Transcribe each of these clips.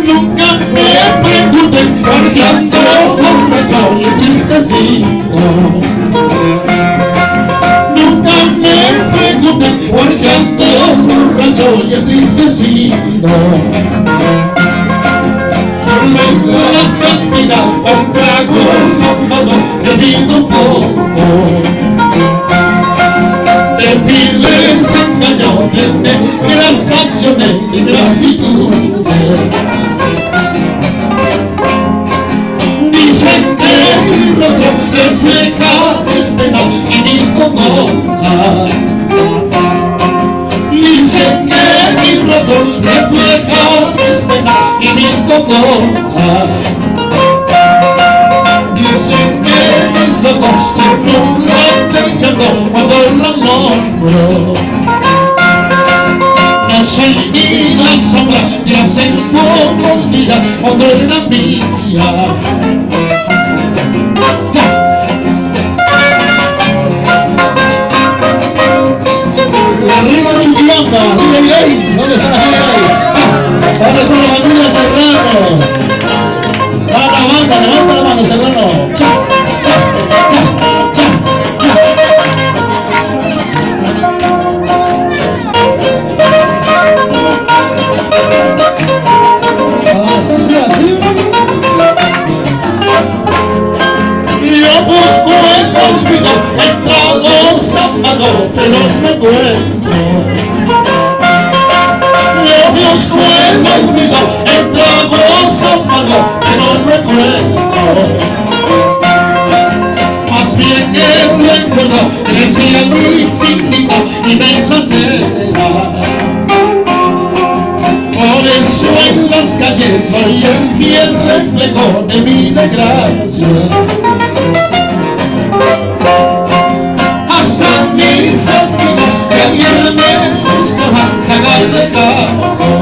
Nunca me pregunten por qué ando borracho y entristecido. Nunca me pregunten por qué ando borracho y entristecido. Solo en las cantinas con tragos amados he bebido poco. De miles engañones, de las canciones de gratitud. Dicen que mi rostro refleja mis penas y mis congojas. Dicen que mi rostro refleja mis penas y mis congojas. Dicen que mis ojos se nublan de llanto cuando la nombro. No soy ni la sombra de acento olvida cuando era mía. Arriba Chiquibamba, arriba ahí, ¿dónde están las ahí? Ahora con la bandera Serrano. Va la banda, levanta la mano Serrano. Cha, cha, cha, cha, cha. Yo busco el olvido en tragos amados, pero no encuentro. Yo busco el olvido en tragos amados, pero no encuentro. Más bien el recuerdo crecía lo infinito y me enlacera. Por eso en las calles soy el fiel reflejo de mi desgracia. Hasta mis amigos que ayer me buscaban tan alejado.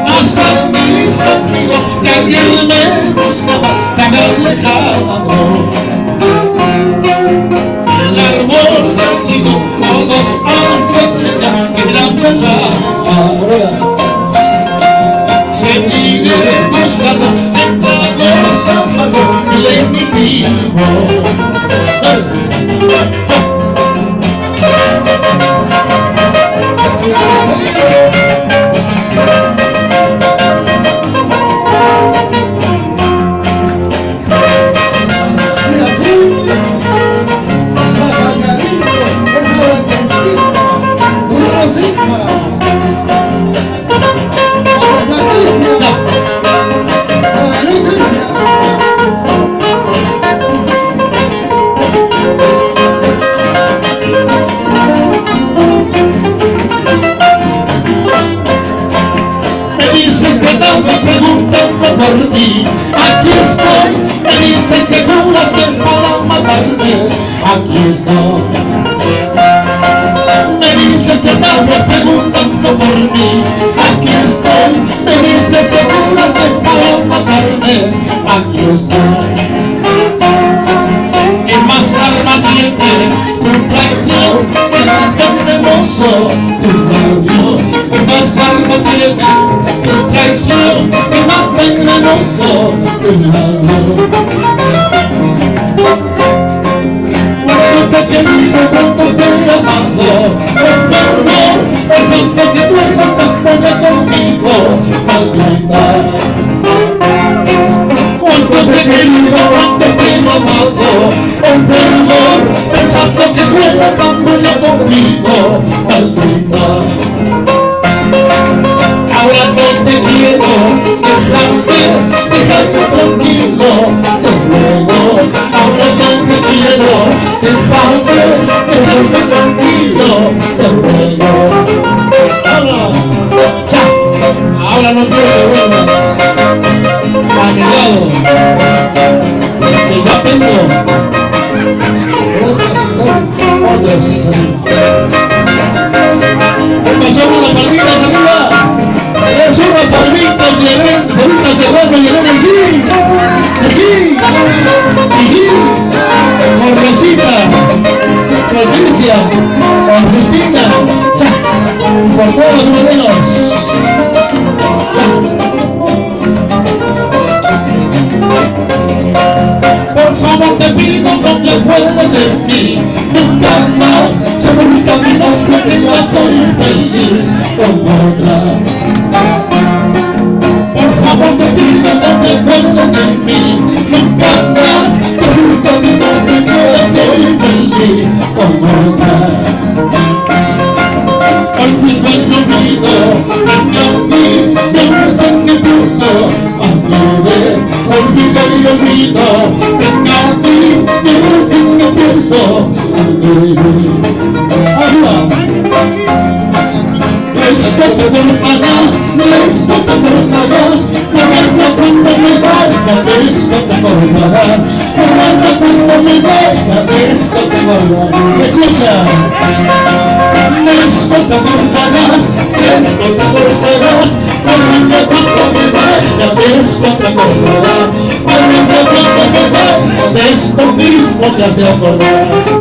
Hasta mis amigos que ayer me buscaban tan alejado. El árbol caído todos hacen leña que gran verdad. Seguiré buscando en tragos amargos el enemigo. Por mí, aquí estoy, me dices que juras que para matarme, aquí estoy. Me dices que estabas preguntando por mí, aquí estoy, me dices que juras que para matarme, aquí estoy. ¿Qué más alma tiene tu traición que más venenoso tu labio? ¿Qué más alma tiene tu traición que más venenoso tu labio? Cuánto te he querido, cuánto te he amado, enfermo, pensando que tú estás tan buena conmigo, maldita. Cuánto te he querido, cuánto te he amado, enfermo, pensando que tú estás tan buena conmigo, maldita. Ahora no te quiero, déjame tranquilo, te ruego. Ahora no te quiero, déjame tranquilo, te ruego. Ahora no quiero que vuelvas a mi lado, que ya tengo otros. ¿Qué pasó con la palmita arriba? Es una palmita, palmita Serrano y Elena aquí, con Rosita, con Cristian, con Cristina. Oh, gloria a Dios. Por favor te pido, no te acuerdes de mí. Nunca más sobre mi camino que tenga soy feliz con otra. Por favor te pido, no te acuerdes de mí. Nunca más sobre mi camino que tenga soy feliz con otra. Olvido el olvido, venga en mi piso, olvido el olvido, venga a mí, venga en mi piso, esto te cortarás, esto te cortarás, no guarda cuando me vaya, esto te cortarás, no guarda cuando me vaya, esto te guardará. Escucha. Esto te acordarás, esto te acordarás, cuando me vaya, esto te acordarás, cuando me vaya, de esto mismo te has de acordar.